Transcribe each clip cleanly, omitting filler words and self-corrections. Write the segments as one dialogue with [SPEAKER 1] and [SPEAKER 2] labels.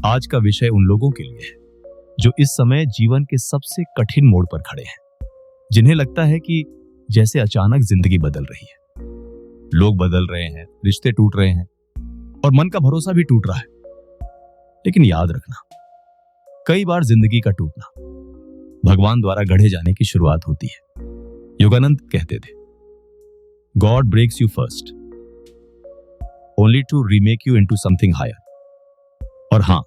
[SPEAKER 1] आज का विषय उन लोगों के लिए है जो इस समय जीवन के सबसे कठिन मोड़ पर खड़े हैं, जिन्हें लगता है कि जैसे अचानक जिंदगी बदल रही है। लोग बदल रहे हैं, रिश्ते टूट रहे हैं और मन का भरोसा भी टूट रहा है। लेकिन याद रखना, कई बार जिंदगी का टूटना भगवान द्वारा गढ़े जाने की शुरुआत होती है। योगानंद कहते थे, God breaks you first only to remake you into something higher. और हां,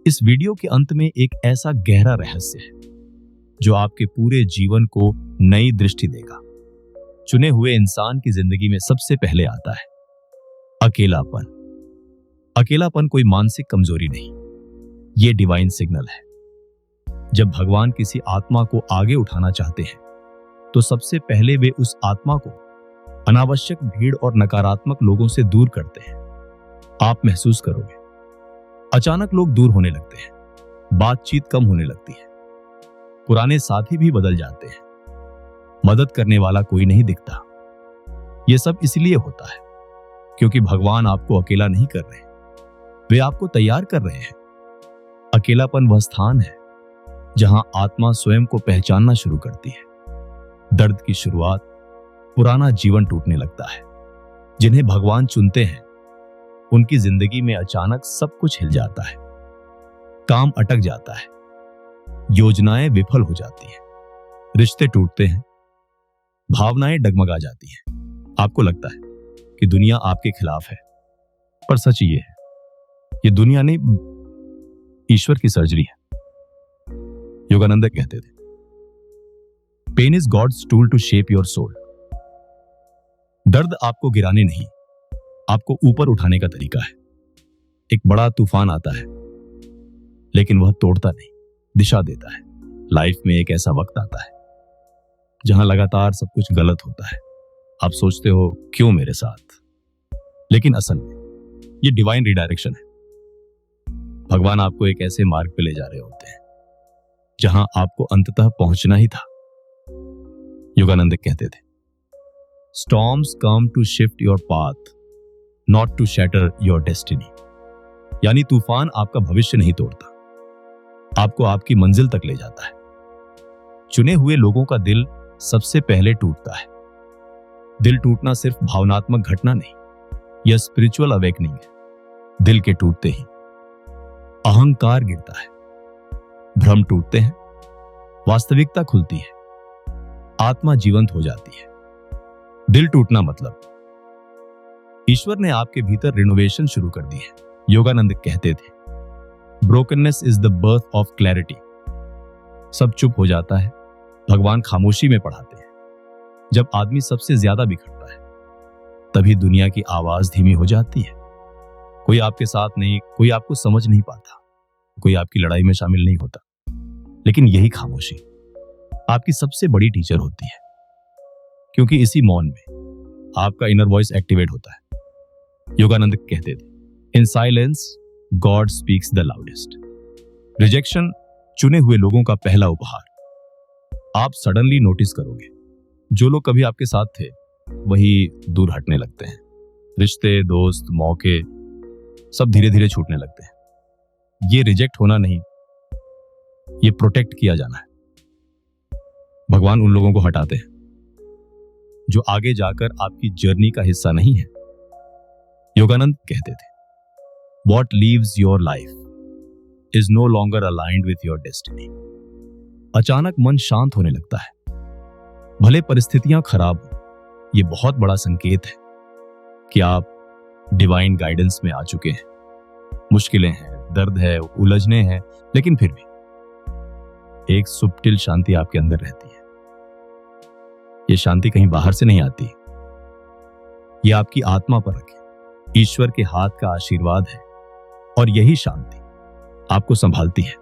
[SPEAKER 1] इस वीडियो के अंत में एक ऐसा गहरा रहस्य है जो आपके पूरे जीवन को नई दृष्टि देगा। चुने हुए इंसान की जिंदगी में सबसे पहले आता है अकेलापन। अकेलापन कोई मानसिक कमजोरी नहीं, यह डिवाइन सिग्नल है। जब भगवान किसी आत्मा को आगे उठाना चाहते हैं तो सबसे पहले वे उस आत्मा को अनावश्यक भीड़ और नकारात्मक लोगों से दूर करते हैं। आप महसूस करोगे, अचानक लोग दूर होने लगते हैं, बातचीत कम होने लगती है, पुराने साथी भी बदल जाते हैं, मदद करने वाला कोई नहीं दिखता। यह सब इसलिए होता है क्योंकि भगवान आपको अकेला नहीं कर रहे, वे आपको तैयार कर रहे हैं। अकेलापन वह स्थान है जहां आत्मा स्वयं को पहचानना शुरू करती है। दर्द की शुरुआत, पुराना जीवन टूटने लगता है। जिन्हें भगवान चुनते हैं उनकी जिंदगी में अचानक सब कुछ हिल जाता है, काम अटक जाता है, योजनाएं विफल हो जाती हैं, रिश्ते टूटते हैं, भावनाएं डगमगा जाती हैं। आपको लगता है कि दुनिया आपके खिलाफ है, पर सच ये है, ये दुनिया नहीं, ईश्वर की सर्जरी है। योगानंद कहते थे, pain is God's tool to shape your soul. दर्द आपको गिराने नहीं, आपको ऊपर उठाने का तरीका है। एक बड़ा तूफान आता है लेकिन वह तोड़ता नहीं, दिशा देता है। लाइफ में एक ऐसा वक्त आता है जहां लगातार सब कुछ गलत होता है। आप सोचते हो क्यों मेरे साथ, लेकिन असल में यह डिवाइन रिडायरेक्शन है। भगवान आपको एक ऐसे मार्ग पे ले जा रहे होते हैं जहां आपको अंततः पहुंचना ही था। योगानंद कहते थे, storms come to shift your path, not to shatter your destiny. यानी तूफान आपका भविष्य नहीं तोड़ता, आपको आपकी मंजिल तक ले जाता है। चुने हुए लोगों का दिल सबसे पहले टूटता है। दिल टूटना सिर्फ भावनात्मक घटना नहीं, यह स्पिरिचुअल अवेकनिंग है। दिल के टूटते ही अहंकार गिरता है, भ्रम टूटते हैं, वास्तविकता खुलती है, आत्मा जीवंत हो जाती है। दिल टूटना मतलब ईश्वर ने आपके भीतर रिनोवेशन शुरू कर दी है। योगानंद कहते थे, brokenness is the birth of clarity. सब चुप हो जाता है, भगवान खामोशी में पढ़ाते हैं। जब आदमी सबसे ज्यादा बिखरता है तभी दुनिया की आवाज धीमी हो जाती है। कोई आपके साथ नहीं, कोई आपको समझ नहीं पाता, कोई आपकी लड़ाई में शामिल नहीं होता, लेकिन यही खामोशी आपकी सबसे बड़ी टीचर होती है, क्योंकि इसी मौन में आपका इनर वॉइस एक्टिवेट होता है। योगानंद कहते थे, in silence God speaks the loudest. Rejection चुने हुए लोगों का पहला उपहार। आप सडनली नोटिस करोगे, जो लोग कभी आपके साथ थे वही दूर हटने लगते हैं। रिश्ते, दोस्त, मौके सब धीरे धीरे छूटने लगते हैं। ये रिजेक्ट होना नहीं, ये प्रोटेक्ट किया जाना है। भगवान उन लोगों को हटाते हैं जो आगे जाकर आपकी जर्नी का हिस्सा नहीं है। योगानंद कहते थे, what leaves your life is no longer aligned with your destiny. अचानक मन शांत होने लगता है, भले परिस्थितियां खराब हो। यह बहुत बड़ा संकेत है कि आप डिवाइन गाइडेंस में आ चुके हैं। मुश्किलें हैं, दर्द है, उलझने हैं, लेकिन फिर भी एक सुप्टिल शांति आपके अंदर रहती है। यह शांति कहीं बाहर से नहीं आती, यह आपकी आत्मा पर रखे ईश्वर के हाथ का आशीर्वाद है, और यही शांति आपको संभालती है।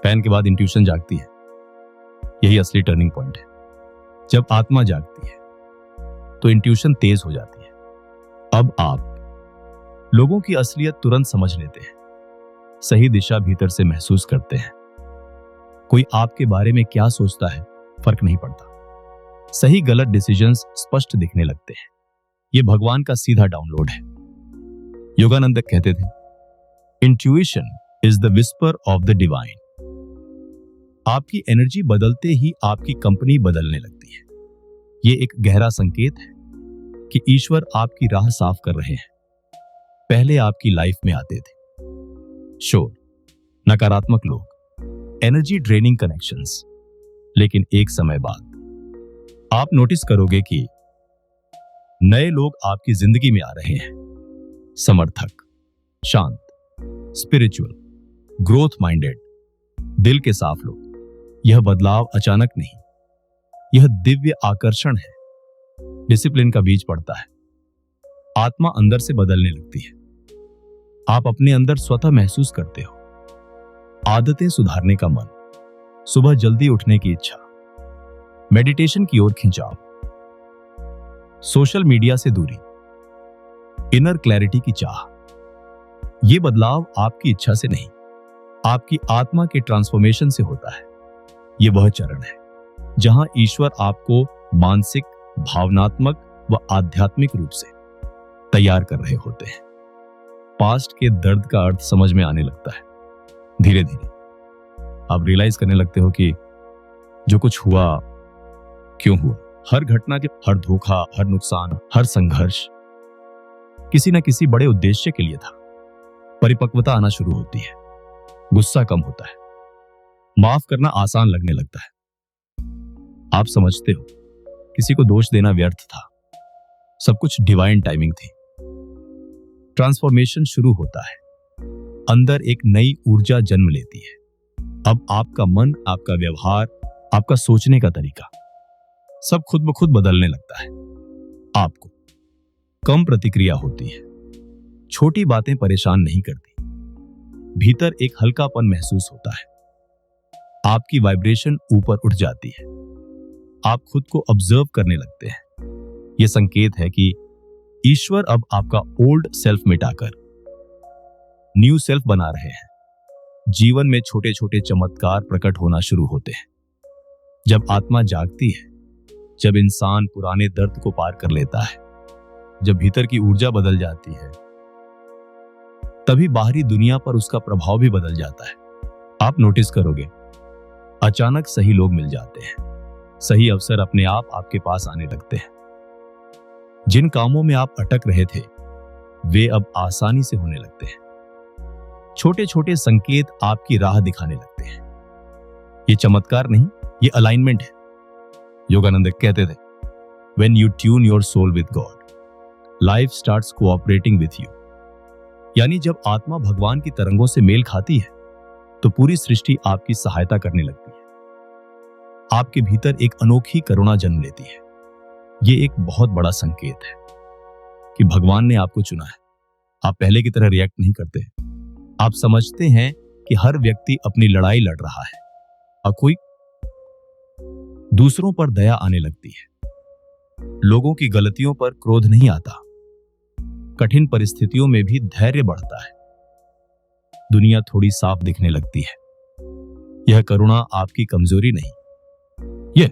[SPEAKER 1] पैन के बाद इंट्यूशन जागती है, यही असली टर्निंग पॉइंट है। जब आत्मा जागती है तो इंट्यूशन तेज हो जाती है। अब आप लोगों की असलियत तुरंत समझ लेते हैं, सही दिशा भीतर से महसूस करते हैं। कोई आपके बारे में क्या सोचता है फर्क नहीं पड़ता, सही गलत डिसीजंस स्पष्ट दिखने लगते हैं। यह भगवान का सीधा डाउनलोड है। योगानंद कहते थे, intuition is the whisper of the divine. आपकी एनर्जी बदलते ही आपकी कंपनी बदलने लगती है। ये एक गहरा संकेत है कि ईश्वर आपकी राह साफ कर रहे हैं। पहले आपकी लाइफ में आते थे शोर, नकारात्मक लोग, एनर्जी ड्रेनिंग कनेक्शंस, लेकिन एक समय बाद आप नोटिस करोगे कि नए लोग आपकी जिंदगी में आ रहे हैं। समर्थक, शांत, स्पिरिचुअल, ग्रोथ माइंडेड, दिल के साफ लोग। यह बदलाव अचानक नहीं, यह दिव्य आकर्षण है। डिसिप्लिन का बीज पड़ता है, आत्मा अंदर से बदलने लगती है। आप अपने अंदर स्वतः महसूस करते हो आदतें सुधारने का मन, सुबह जल्दी उठने की इच्छा, मेडिटेशन की ओर खिंचाव, सोशल मीडिया से दूरी, इनर क्लैरिटी की चाह। यह बदलाव आपकी इच्छा से नहीं, आपकी आत्मा के ट्रांसफॉर्मेशन से होता है। यह वह चरण है जहां ईश्वर आपको मानसिक, भावनात्मक व आध्यात्मिक रूप से तैयार कर रहे होते हैं। पास्ट के दर्द का अर्थ समझ में आने लगता है। धीरे धीरे आप रियलाइज करने लगते हो कि जो कुछ हुआ क्यों हुआ। हर घटना के, हर धोखा, हर नुकसान, हर संघर्ष किसी न किसी बड़े उद्देश्य के लिए था। परिपक्वता आना शुरू होती है, गुस्सा कम होता है, माफ करना आसान लगने लगता है। आप समझते हो किसी को दोष देना व्यर्थ था, सब कुछ डिवाइन टाइमिंग थी। ट्रांसफॉर्मेशन शुरू होता है, अंदर एक नई ऊर्जा जन्म लेती है। अब आपका मन, आपका व्यवहार, आपका सोचने का तरीका सब खुद ब खुद बदलने लगता है। आपको कम प्रतिक्रिया होती है, छोटी बातें परेशान नहीं करती, भीतर एक हल्कापन महसूस होता है, आपकी वाइब्रेशन ऊपर उठ जाती है, आप खुद को ऑब्जर्व करने लगते हैं। यह संकेत है कि ईश्वर अब आपका ओल्ड सेल्फ मिटाकर न्यू सेल्फ बना रहे हैं। जीवन में छोटे छोटे चमत्कार प्रकट होना शुरू होते हैं। जब आत्मा जागती है, जब इंसान पुराने दर्द को पार कर लेता है, जब भीतर की ऊर्जा बदल जाती है, तभी बाहरी दुनिया पर उसका प्रभाव भी बदल जाता है। आप नोटिस करोगे अचानक सही लोग मिल जाते हैं, सही अवसर अपने आप आपके पास आने लगते हैं। जिन कामों में आप अटक रहे थे वे अब आसानी से होने लगते हैं। छोटे छोटे संकेत आपकी राह दिखाने लगते हैं। ये चमत्कार नहीं, ये अलाइनमेंट है। योगानंद कहते थे, When you tune your soul with God, life starts cooperating with you। यानी जब आत्मा भगवान की तरंगों से मेल खाती है तो पूरी सृष्टि आपकी सहायता करने लगती है। आपके भीतर एक अनोखी करुणा जन्म लेती है। यह एक बहुत बड़ा संकेत है कि भगवान ने आपको चुना है। आप पहले की तरह रिएक्ट नहीं करते। आप समझते हैं कि हर व्यक्ति अपनी लड़ाई लड़ रहा है और कोई दूसरों पर दया आने लगती है। लोगों की गलतियों पर क्रोध नहीं आता। कठिन परिस्थितियों में भी धैर्य बढ़ता है। दुनिया थोड़ी साफ दिखने लगती है। यह करुणा आपकी कमजोरी नहीं, यह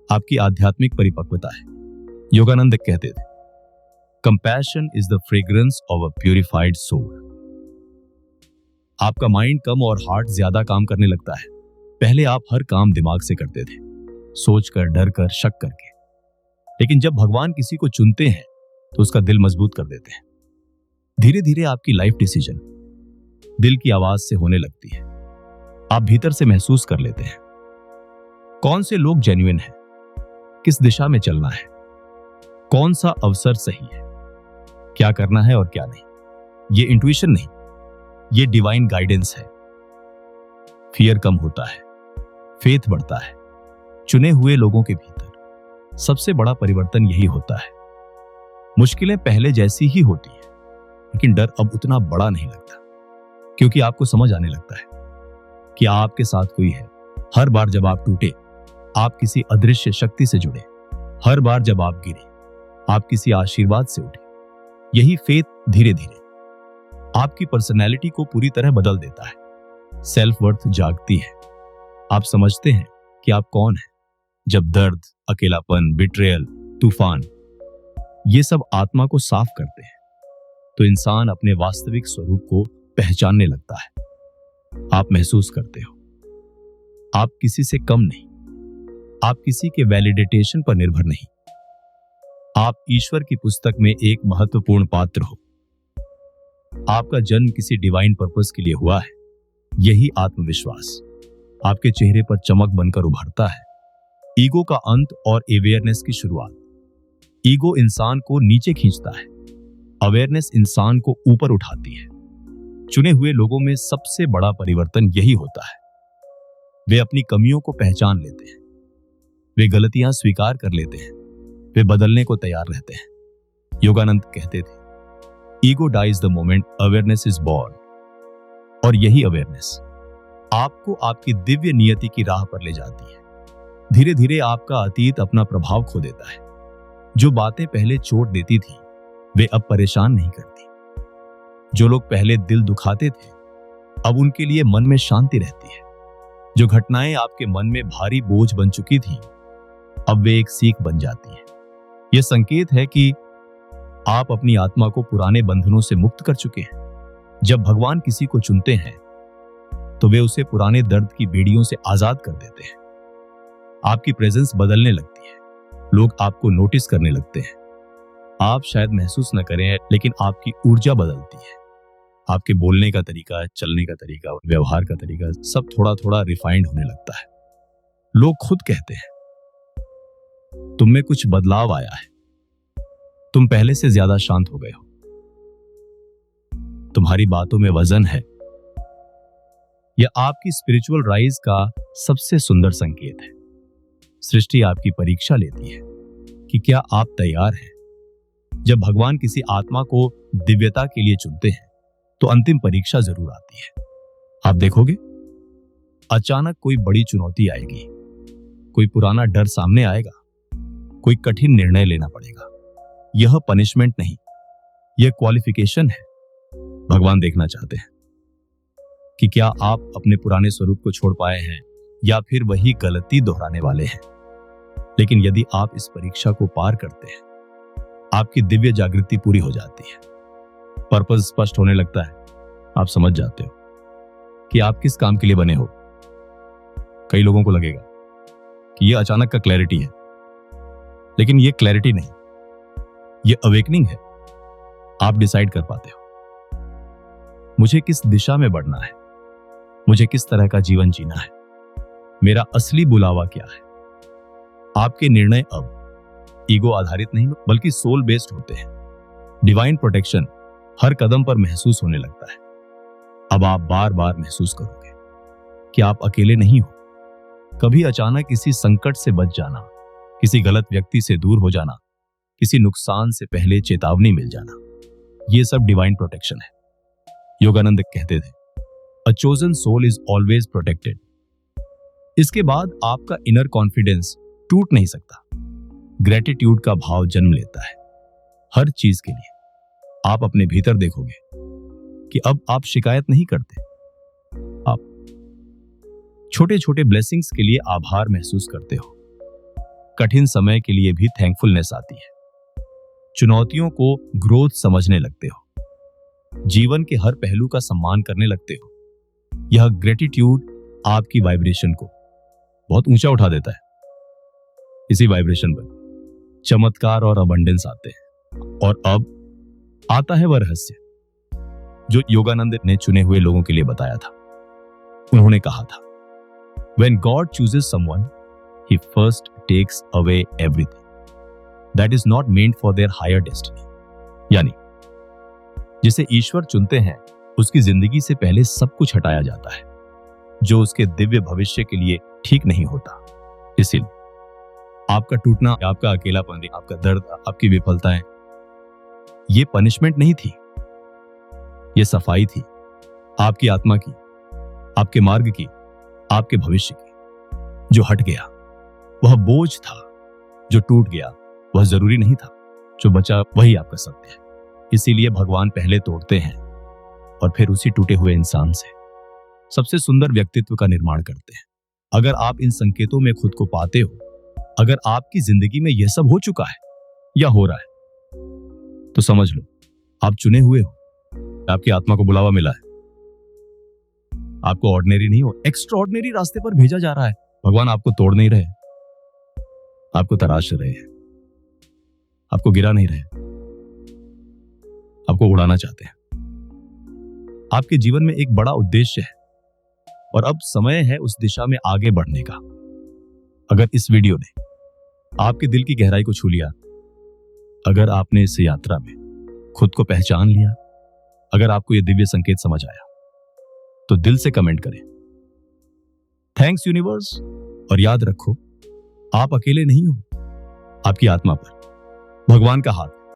[SPEAKER 1] आपकी आध्यात्मिक परिपक्वता है। योगानंद कहते थे, compassion is the fragrance of a purified soul. आपका माइंड कम और हार्ट ज्यादा काम करने लगता है। पहले आप हर काम दिमाग से करते थे, सोचकर, डर कर, शक करके। लेकिन जब भगवान किसी को चुनते हैं तो उसका दिल मजबूत कर देते हैं। धीरे धीरे आपकी लाइफ डिसीजन दिल की आवाज से होने लगती है। आप भीतर से महसूस कर लेते हैं कौन से लोग जेन्युइन हैं, किस दिशा में चलना है, कौन सा अवसर सही है, क्या करना है और क्या नहीं। ये इंट्यूशन नहीं, ये डिवाइन गाइडेंस है। फियर कम होता है, फेथ बढ़ता है। चुने हुए लोगों के भीतर सबसे बड़ा परिवर्तन यही होता है। मुश्किलें पहले जैसी ही होती है, लेकिन डर अब उतना बड़ा नहीं लगता, क्योंकि आपको समझ आने लगता है कि आपके साथ कोई है। हर बार जब आप टूटे, आप किसी अदृश्य शक्ति से जुड़े। हर बार जब आप गिरे, आप किसी आशीर्वाद से उठे। यही फेथ धीरे धीरे आपकी पर्सनैलिटी को पूरी तरह बदल देता है। सेल्फ वर्थ जागती है। आप समझते हैं कि आप कौन हैं। जब दर्द, अकेलापन, बिट्रेयल, तूफान, ये सब आत्मा को साफ करते हैं। तो इंसान अपने वास्तविक स्वरूप को पहचानने लगता है। आप महसूस करते हो आप किसी से कम नहीं, आप किसी के वैलिडेटेशन पर निर्भर नहीं, आप ईश्वर की पुस्तक में एक महत्वपूर्ण पात्र हो। आपका जन्म किसी डिवाइन पर्पस के लिए हुआ है। यही आत्मविश्वास आपके चेहरे पर चमक बनकर उभरता है। ईगो का अंत और अवेयरनेस की शुरुआत। ईगो इंसान को नीचे खींचता है, अवेयरनेस इंसान को ऊपर उठाती है। चुने हुए लोगों में सबसे बड़ा परिवर्तन यही होता है। वे अपनी कमियों को पहचान लेते हैं, वे गलतियां स्वीकार कर लेते हैं, वे बदलने को तैयार रहते हैं। योगानंद कहते थे, ego dies the moment awareness is born. और यही अवेयरनेस आपको आपकी दिव्य नियति की राह पर ले जाती है। धीरे धीरे आपका अतीत अपना प्रभाव खो देता है। जो बातें पहले चोट देती थी वे अब परेशान नहीं करती। जो लोग पहले दिल दुखाते थे अब उनके लिए मन में शांति रहती है। जो घटनाएं आपके मन में भारी बोझ बन चुकी थी अब वे एक सीख बन जाती है। यह संकेत है कि आप अपनी आत्मा को पुराने बंधनों से मुक्त कर चुके हैं। जब भगवान किसी को चुनते हैं तो वे उसे पुराने दर्द की बेड़ियों से आजाद कर देते हैं। आपकी प्रेजेंस बदलने लगती है, लोग आपको नोटिस करने लगते हैं। आप शायद महसूस न करें लेकिन आपकी ऊर्जा बदलती है। आपके बोलने का तरीका, चलने का तरीका, व्यवहार का तरीका सब थोड़ा थोड़ा रिफाइंड होने लगता है। लोग खुद कहते हैं तुम में कुछ बदलाव आया है, तुम पहले से ज्यादा शांत हो गए हो, तुम्हारी बातों में वजन है। यह आपकी स्पिरिचुअल राइज का सबसे सुंदर संकेत है। सृष्टि आपकी परीक्षा लेती है कि क्या आप तैयार हैं। जब भगवान किसी आत्मा को दिव्यता के लिए चुनते हैं तो अंतिम परीक्षा जरूर आती है। आप देखोगे अचानक कोई बड़ी चुनौती आएगी, कोई पुराना डर सामने आएगा, कोई कठिन निर्णय लेना पड़ेगा। यह पनिशमेंट नहीं, यह क्वालिफिकेशन है। भगवान देखना चाहते हैं कि क्या आप अपने पुराने स्वरूप को छोड़ पाए हैं या फिर वही गलती दोहराने वाले हैं। लेकिन यदि आप इस परीक्षा को पार करते हैं आपकी दिव्य जागृति पूरी हो जाती है, पर्पस स्पष्ट होने लगता है। आप समझ जाते हो कि आप किस काम के लिए बने हो। कई लोगों को लगेगा कि यह अचानक का क्लैरिटी है, लेकिन यह क्लैरिटी नहीं, यह अवेकनिंग है। आप डिसाइड कर पाते हो मुझे किस दिशा में बढ़ना है, मुझे किस तरह का जीवन जीना है, मेरा असली बुलावा क्या है। आपके निर्णय अब ईगो आधारित नहीं बल्कि सोल बेस्ड होते हैं। डिवाइन प्रोटेक्शन हर कदम पर महसूस होने लगता है। अब आप बार बार महसूस करोगे कि आप अकेले नहीं हो। कभी अचानक किसी संकट से बच जाना, किसी गलत व्यक्ति से दूर हो जाना, किसी नुकसान से पहले चेतावनी मिल जाना, यह सब डिवाइन प्रोटेक्शन है। योगानंद कहते थे, a chosen soul is always protected. इसके बाद आपका इनर कॉन्फिडेंस टूट नहीं सकता। ग्रेटिट्यूड का भाव जन्म लेता है। हर चीज के लिए आप अपने भीतर देखोगे कि अब आप शिकायत नहीं करते। आप छोटे छोटे ब्लेसिंग्स के लिए आभार महसूस करते हो। कठिन समय के लिए भी थैंकफुलनेस आती है। चुनौतियों को ग्रोथ समझने लगते हो। जीवन के हर पहलू का सम्मान करने लगते हो। यह ग्रेटिट्यूड आपकी वाइब्रेशन को बहुत ऊंचा उठा देता है। इसी वाइब्रेशन पर चमत्कार और अबंडेंस आते हैं। और अब आता है वह रहस्य जो योगानंद ने चुने हुए लोगों के लिए बताया था। उन्होंने कहा था, When God chooses someone, He first takes away everything that is not meant for their higher destiny. यानी जिसे ईश्वर चुनते हैं उसकी जिंदगी से पहले सब कुछ हटाया जाता है जो उसके दिव्य भविष्य के लिए ठीक नहीं होता। इसीलिए आपका टूटना, आपका अकेलापन, आपका दर्द, आपकी विफलताएं, ये पनिशमेंट नहीं थी, ये सफाई थी आपकी आत्मा की, आपके मार्ग की, आपके भविष्य की। जो हट गया वह बोझ था, जो टूट गया वह जरूरी नहीं था, जो बचा वही आपका सत्य है। इसीलिए भगवान पहले तोड़ते हैं और फिर उसी टूटे हुए इंसान से सबसे सुंदर व्यक्तित्व का निर्माण करते हैं। अगर आप इन संकेतों में खुद को पाते हो, अगर आपकी जिंदगी में यह सब हो चुका है या हो रहा है, तो समझ लो आप चुने हुए हो, आपकी आत्मा को बुलावा मिला है। आपको ऑर्डिनरी नहीं हो, एक्स्ट्रा ऑर्डिनरी रास्ते पर भेजा जा रहा है। भगवान आपको तोड़ नहीं रहे, आपको तराश रहे हैं, आपको गिरा नहीं रहे, आपको उड़ाना चाहते हैं। आपके जीवन में एक बड़ा उद्देश्य है और अब समय है उस दिशा में आगे बढ़ने का। अगर इस वीडियो ने आपके दिल की गहराई को छू लिया, अगर आपने इस यात्रा में खुद को पहचान लिया, अगर आपको यह दिव्य संकेत समझ आया, तो दिल से कमेंट करें, थैंक्स यूनिवर्स। और याद रखो, आप अकेले नहीं हो, आपकी आत्मा पर भगवान का हाथ